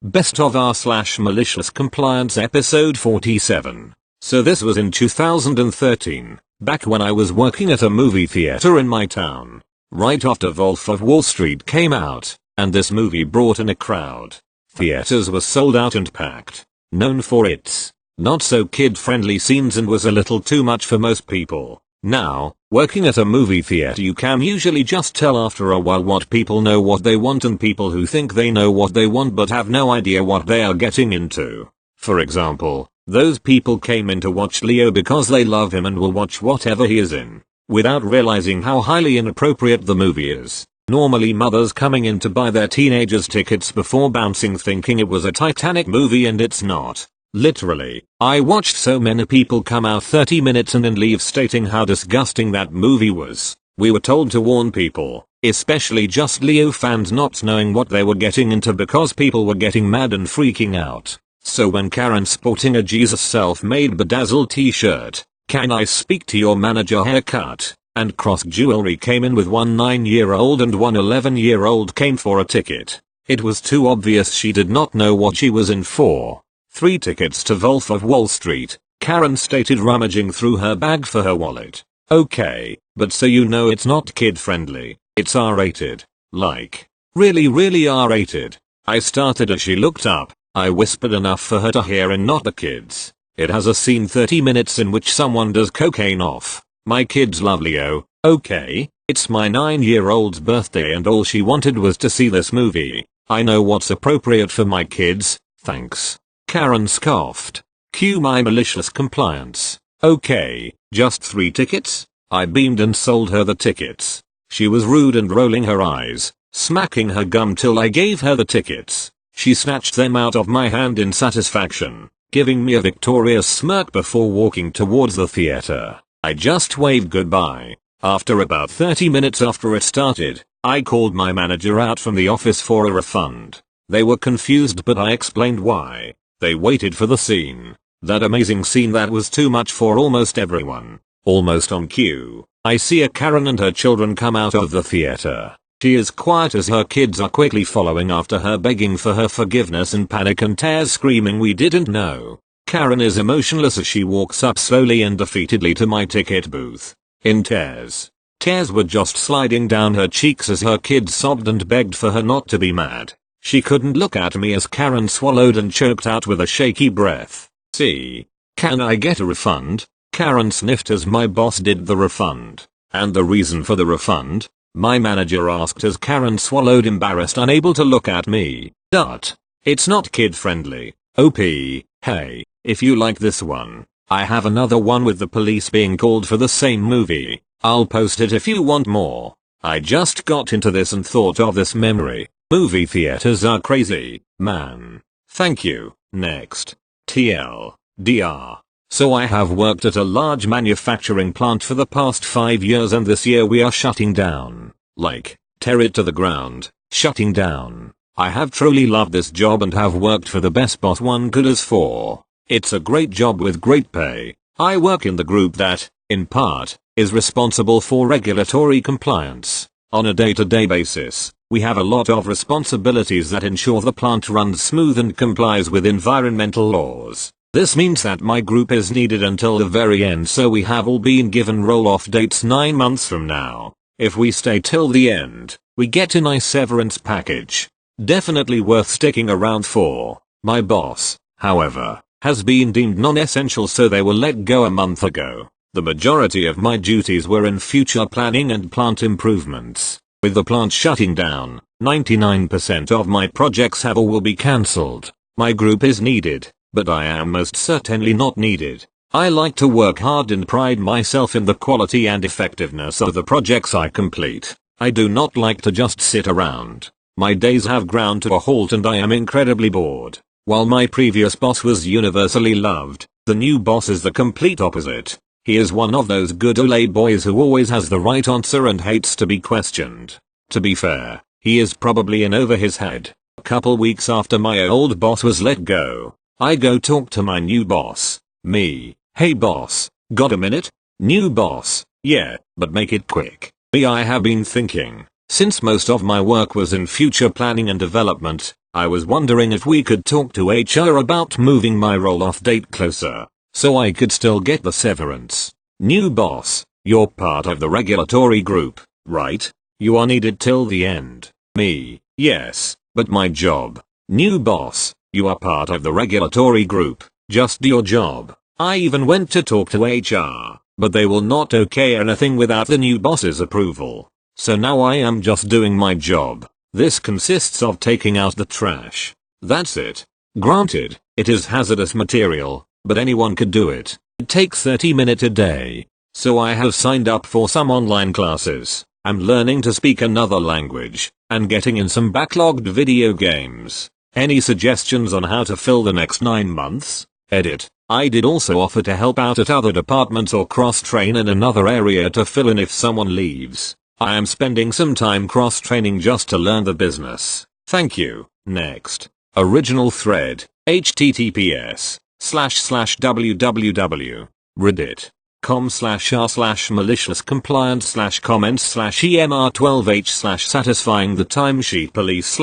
Best of r/malicious compliance episode 47. So this was in 2013, back when I was working at a movie theater in my town. Right after Wolf of Wall Street came out, and this movie brought in a crowd. Theaters were sold out and packed. Known for its not so kid-friendly scenes and was a little too much for most people. Now, working at a movie theater, you can usually just tell after a while what people know what they want and people who think they know what they want but have no idea what they are getting into. For example, those people came in to watch Leo because they love him and will watch whatever he is in, without realizing how highly inappropriate the movie is. Normally mothers coming in to buy their teenagers tickets before bouncing thinking it was a Titanic movie and it's not. Literally, I watched so many people come out 30 minutes and then leave stating how disgusting that movie was. We were told to warn people, especially just Leo fans, not knowing what they were getting into because people were getting mad and freaking out. So when Karen sporting a Jesus self-made bedazzled t-shirt, "Can I speak to your manager" haircut, and cross jewelry came in with one 9-year-old and one 11-year-old came for a ticket, it was too obvious she did not know what she was in for. 3 tickets to Wolf of Wall Street, Karen stated, rummaging through her bag for her wallet. Okay, but so you know it's not kid friendly, it's R-rated. Like, really R-rated. I started as she looked up. I whispered enough for her to hear and not the kids. It has a scene 30 minutes in which someone does cocaine off. My kids love Leo, okay? It's my 9-year-old's birthday and all she wanted was to see this movie. I know what's appropriate for my kids, thanks. Karen scoffed. Cue my malicious compliance. Okay, just 3 tickets? I beamed and sold her the tickets. She was rude and rolling her eyes, smacking her gum till I gave her the tickets. She snatched them out of my hand in satisfaction, giving me a victorious smirk before walking towards the theater. I just waved goodbye. After about 30 minutes after it started, I called my manager out from the office for a refund. They were confused but I explained why. They waited for the scene. That amazing scene that was too much for almost everyone. Almost on cue, I see a Karen and her children come out of the theater. She is quiet as her kids are quickly following after her, begging for her forgiveness and panic and tears screaming we didn't know. Karen is emotionless as she walks up slowly and defeatedly to my ticket booth. In tears. Tears were just sliding down her cheeks as her kids sobbed and begged for her not to be mad. She couldn't look at me as Karen swallowed and choked out with a shaky breath. "See? Can I get a refund?" Karen sniffed as my boss did the refund. "And the reason for the refund?" my manager asked as Karen swallowed, embarrassed, unable to look at me. It's not kid friendly. OP, hey, if you like this one, I have another one with the police being called for the same movie. I'll post it if you want more. I just got into this and thought of this memory. Movie theaters are crazy, man. Thank you. Next. TLDR. So I have worked at a large manufacturing plant for the past 5 years and this year we are shutting down. Like, tear it to the ground, shutting down. I have truly loved this job and have worked for the best boss one could ask for. It's a great job with great pay. I work in the group that, in part, is responsible for regulatory compliance. On a day-to-day basis, we have a lot of responsibilities that ensure the plant runs smooth and complies with environmental laws. This means that my group is needed until the very end, so we have all been given roll-off dates 9 months from now. If we stay till the end, we get a nice severance package. Definitely worth sticking around for. My boss, however, has been deemed non-essential, so they were let go a month ago. The majority of my duties were in future planning and plant improvements. With the plant shutting down, 99% of my projects have or will be cancelled. My group is needed, but I am most certainly not needed. I like to work hard and pride myself in the quality and effectiveness of the projects I complete. I do not like to just sit around. My days have ground to a halt and I am incredibly bored. While my previous boss was universally loved, the new boss is the complete opposite. He is one of those good ole boys who always has the right answer and hates to be questioned. To be fair, he is probably in over his head. A couple weeks after my old boss was let go, I go talk to my new boss. Me, "Hey boss, got a minute?" New boss, "Yeah, but make it quick." Me, "I have been thinking, since most of my work was in future planning and development, I was wondering if we could talk to HR about moving my roll-off date closer, so I could still get the severance. New boss, you're part of the regulatory group, right? You are needed till the end. Me, yes, but my job. New boss, you are part of the regulatory group, just do your job. I even went to talk to HR, but they will not okay anything without the new boss's approval. So now I am just doing my job. This consists of taking out the trash. That's it. Granted, it is hazardous material, but anyone could do it. It takes 30 minutes a day. So I have signed up for some online classes. I'm learning to speak another language, and getting in some backlogged video games. Any suggestions on how to fill the next 9 months? Edit. I did also offer to help out at other departments or cross-train in another area to fill in if someone leaves. I am spending some time cross-training just to learn the business. Thank you. Next. Original thread. https://www.reddit.com/r/maliciouscompliance/comments/emr12h/satisfying the timesheet police/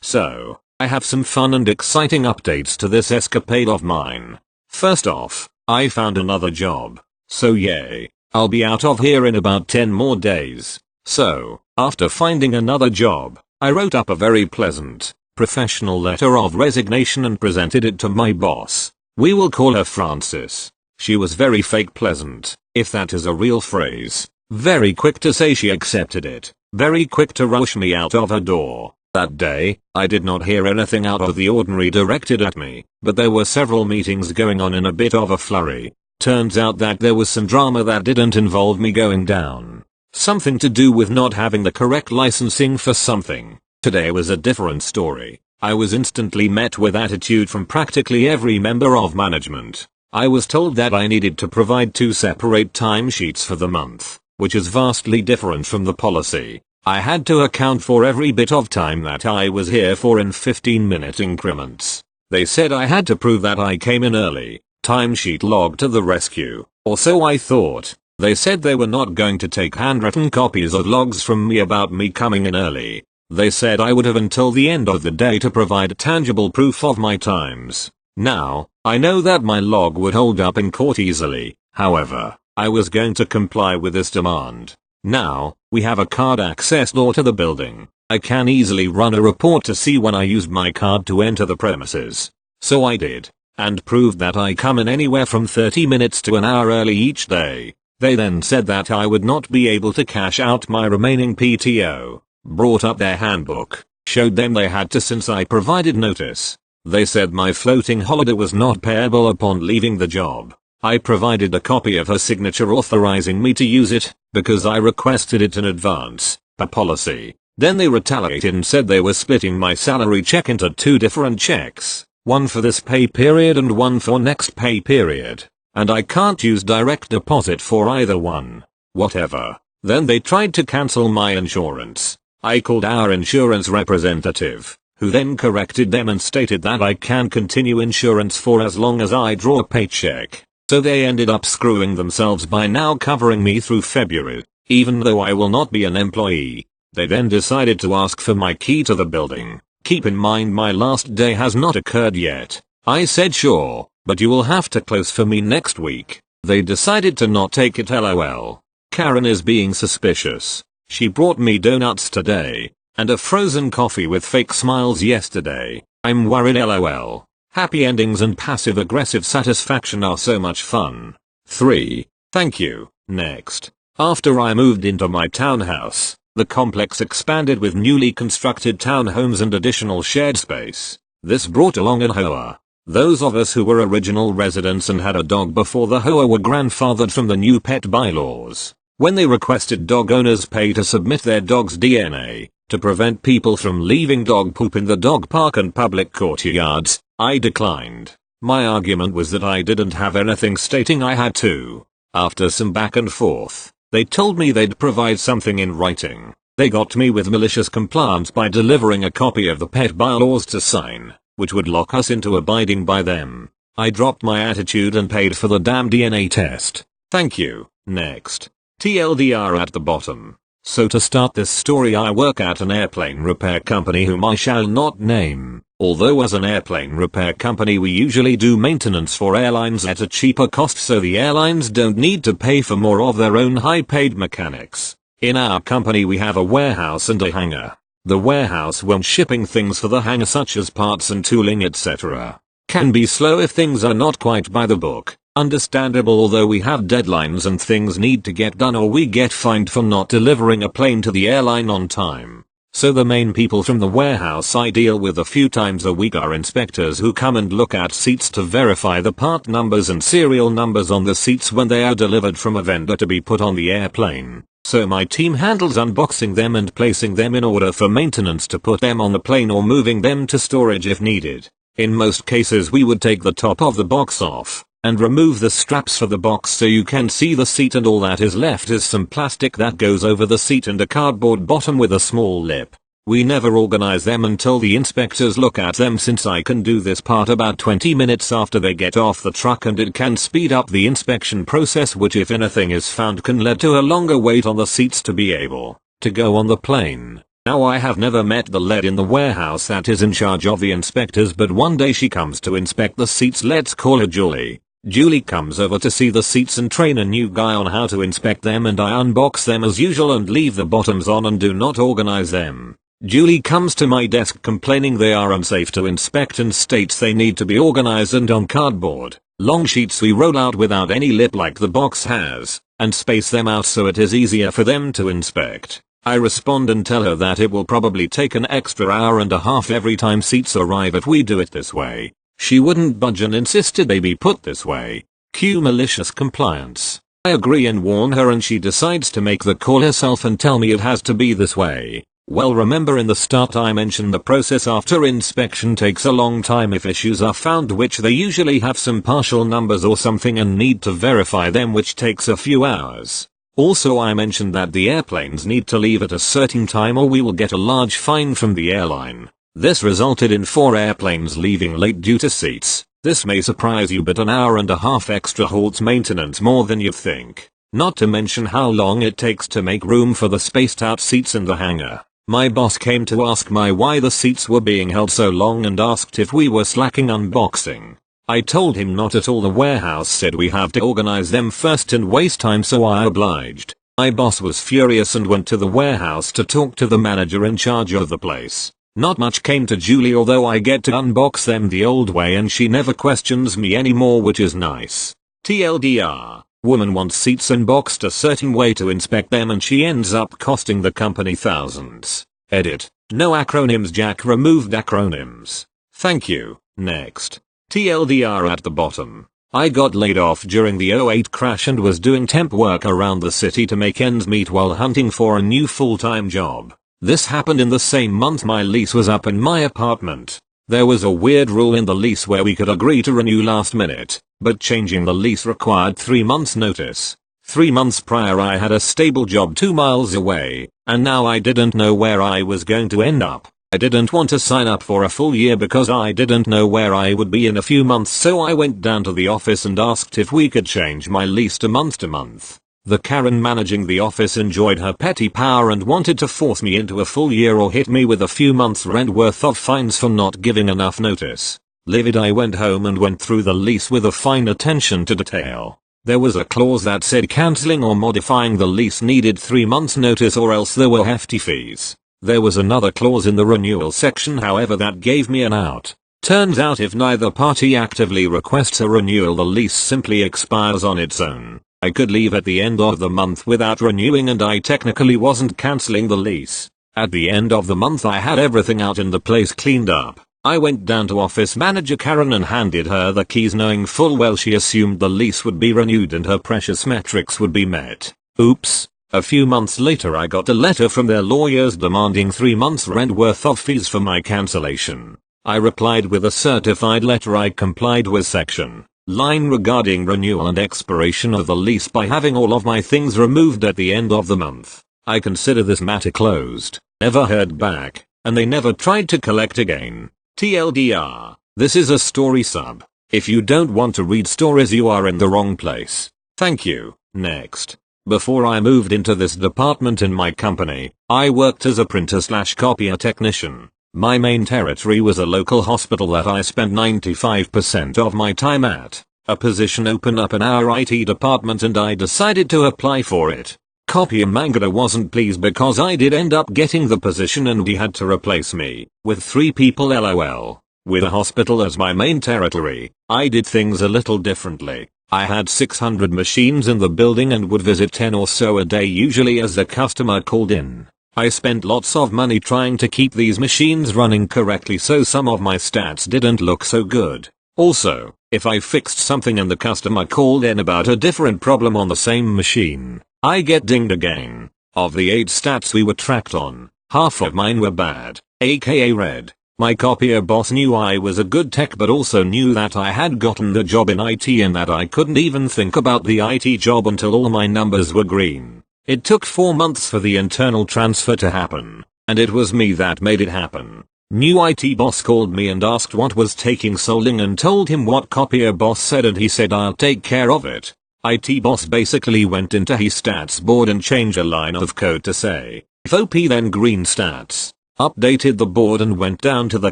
So, I have some fun and exciting updates to this escapade of mine. First off, I found another job. So yay. I'll be out of here in about 10 more days. So, after finding another job, I wrote up a very pleasant, professional letter of resignation and presented it to my boss. We will call her Frances. She was very fake pleasant, if that is a real phrase. Very quick to say she accepted it. Very quick to rush me out of her door. That day, I did not hear anything out of the ordinary directed at me, but there were several meetings going on in a bit of a flurry. Turns out that there was some drama that didn't involve me going down. Something to do with not having the correct licensing for something. Today was a different story. I was instantly met with attitude from practically every member of management. I was told that I needed to provide 2 separate timesheets for the month, which is vastly different from the policy. I had to account for every bit of time that I was here for in 15-minute increments. They said I had to prove that I came in early. Timesheet log to the rescue, or so I thought. They said they were not going to take handwritten copies of logs from me about me coming in early. They said I would have until the end of the day to provide tangible proof of my times. Now, I know that my log would hold up in court easily. However, I was going to comply with this demand. Now, we have a card access law to the building. I can easily run a report to see when I used my card to enter the premises. So I did. And proved that I come in anywhere from 30 minutes to an hour early each day. They then said that I would not be able to cash out my remaining PTO. Brought up their handbook. Showed them they had to since I provided notice. They said my floating holiday was not payable upon leaving the job. I provided a copy of her signature authorizing me to use it, because I requested it in advance, per policy. Then they retaliated and said they were splitting my salary check into 2 different checks, one for this pay period and one for next pay period, and I can't use direct deposit for either one. Whatever. Then they tried to cancel my insurance. I called our insurance representative, who then corrected them and stated that I can continue insurance for as long as I draw a paycheck. So they ended up screwing themselves by now covering me through February, even though I will not be an employee. They then decided to ask for my key to the building. Keep in mind my last day has not occurred yet. I said sure, but you will have to close for me next week. They decided to not take it lol. Karen is being suspicious. She brought me donuts today, and a frozen coffee with fake smiles yesterday. I'm worried lol. Happy endings and passive-aggressive satisfaction are so much fun. 3. Thank you. Next. After I moved into my townhouse, the complex expanded with newly constructed townhomes and additional shared space. This brought along an HOA. Those of us who were original residents and had a dog before the HOA were grandfathered from the new pet bylaws. When they requested dog owners pay to submit their dog's DNA, to prevent people from leaving dog poop in the dog park and public courtyards, I declined. My argument was that I didn't have anything stating I had to. After some back and forth, they told me they'd provide something in writing. They got me with malicious compliance by delivering a copy of the pet bylaws to sign, which would lock us into abiding by them. I dropped my attitude and paid for the damn DNA test. Thank you. Next. TLDR at the bottom. So to start this story, I work at an airplane repair company whom I shall not name, although as an airplane repair company we usually do maintenance for airlines at a cheaper cost so the airlines don't need to pay for more of their own high-paid mechanics. In our company we have a warehouse and a hangar. The warehouse, when shipping things for the hangar such as parts and tooling etc., can be slow if things are not quite by the book. Understandable, although we have deadlines and things need to get done or we get fined for not delivering a plane to the airline on time. So the main people from the warehouse I deal with a few times a week are inspectors who come and look at seats to verify the part numbers and serial numbers on the seats when they are delivered from a vendor to be put on the airplane. So my team handles unboxing them and placing them in order for maintenance to put them on the plane or moving them to storage if needed. In most cases we would take the top of the box off and remove the straps for the box so you can see the seat, and all that is left is some plastic that goes over the seat and a cardboard bottom with a small lip. We never organize them until the inspectors look at them, since I can do this part about 20 minutes after they get off the truck, and it can speed up the inspection process, which if anything is found can lead to a longer wait on the seats to be able to go on the plane. Now I have never met the lead in the warehouse that is in charge of the inspectors, but one day she comes to inspect the seats. Let's call her Julie. Julie comes over to see the seats and train a new guy on how to inspect them, and I unbox them as usual and leave the bottoms on and do not organize them. Julie comes to my desk complaining they are unsafe to inspect and states they need to be organized and on cardboard, long sheets we roll out without any lip like the box has, and space them out so it is easier for them to inspect. I respond and tell her that it will probably take an extra hour and a half every time seats arrive if we do it this way. She wouldn't budge and insisted they be put this way. Cue malicious compliance. I agree and warn her, and she decides to make the call herself and tell me it has to be this way. Well, remember in the start I mentioned the process after inspection takes a long time if issues are found, which they usually have some partial numbers or something and need to verify them, which takes a few hours. Also I mentioned that the airplanes need to leave at a certain time or we will get a large fine from the airline. This resulted in 4 airplanes leaving late due to seats. This may surprise you, but an hour and a half extra halts maintenance more than you'd think. Not to mention how long it takes to make room for the spaced out seats in the hangar. My boss came to ask me why the seats were being held so long and asked if we were slacking unboxing. I told him not at all. The warehouse said we have to organize them first and waste time, so I obliged. My boss was furious and went to the warehouse to talk to the manager in charge of the place. Not much came to Julie, although I get to unbox them the old way and she never questions me anymore, which is nice. TLDR, woman wants seats unboxed a certain way to inspect them and she ends up costing the company thousands. Edit. No acronyms. Jack removed acronyms. Thank you. Next. TLDR at the bottom. I got laid off during the '08 crash and was doing temp work around the city to make ends meet while hunting for a new full-time job. This happened in the same month my lease was up in my apartment. There was a weird rule in the lease where we could agree to renew last minute, but changing the lease required 3 months notice. 3 months prior I had a stable job 2 miles away, and now I didn't know where I was going to end up. I didn't want to sign up for a full year because I didn't know where I would be in a few months, so I went down to the office and asked if we could change my lease to month. The Karen managing the office enjoyed her petty power and wanted to force me into a full year or hit me with a few months rent worth of fines for not giving enough notice. Livid, I went home and went through the lease with a fine attention to detail. There was a clause that said cancelling or modifying the lease needed 3 months notice or else there were hefty fees. There was another clause in the renewal section, however, that gave me an out. Turns out if neither party actively requests a renewal, the lease simply expires on its own. I could leave at the end of the month without renewing and I technically wasn't cancelling the lease. At the end of the month I had everything out in the place cleaned up. I went down to office manager Karen and handed her the keys, knowing full well she assumed the lease would be renewed and her precious metrics would be met. Oops. A few months later I got a letter from their lawyers demanding 3 months rent worth of fees for my cancellation. I replied with a certified letter I complied with section line regarding renewal and expiration of the lease by having all of my things removed at the end of the month. I consider this matter closed. Never heard back, and they never tried to collect again. TLDR, this is a story sub. If you don't want to read stories, you are in the wrong place. Thank you. Next. Before I moved into this department in my company, I worked as a printer/copier technician. My main territory was a local hospital that I spent 95% of my time at. A position opened up in our IT department and I decided to apply for it. Copy Mangada wasn't pleased because I did end up getting the position and he had to replace me with 3 people lol. With a hospital as my main territory, I did things a little differently. I had 600 machines in the building and would visit 10 or so a day usually as the customer called in. I spent lots of money trying to keep these machines running correctly so some of my stats didn't look so good. Also, if I fixed something and the customer called in about a different problem on the same machine, I get dinged again. Of the 8 stats we were tracked on, half of mine were bad, aka red. My copier boss knew I was a good tech but also knew that I had gotten the job in IT and that I couldn't even think about the IT job until all my numbers were green. It took 4 months for the internal transfer to happen, and it was me that made it happen. New IT boss called me and asked what was taking so long and told him what copier boss said and he said I'll take care of it. IT boss basically went into his stats board and changed a line of code to say, FOP then green stats. Updated the board and went down to the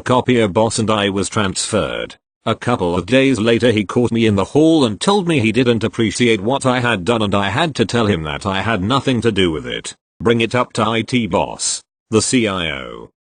copier boss and I was transferred. A couple of days later he caught me in the hall and told me he didn't appreciate what I had done and I had to tell him that I had nothing to do with it. Bring it up to IT boss, the CIO.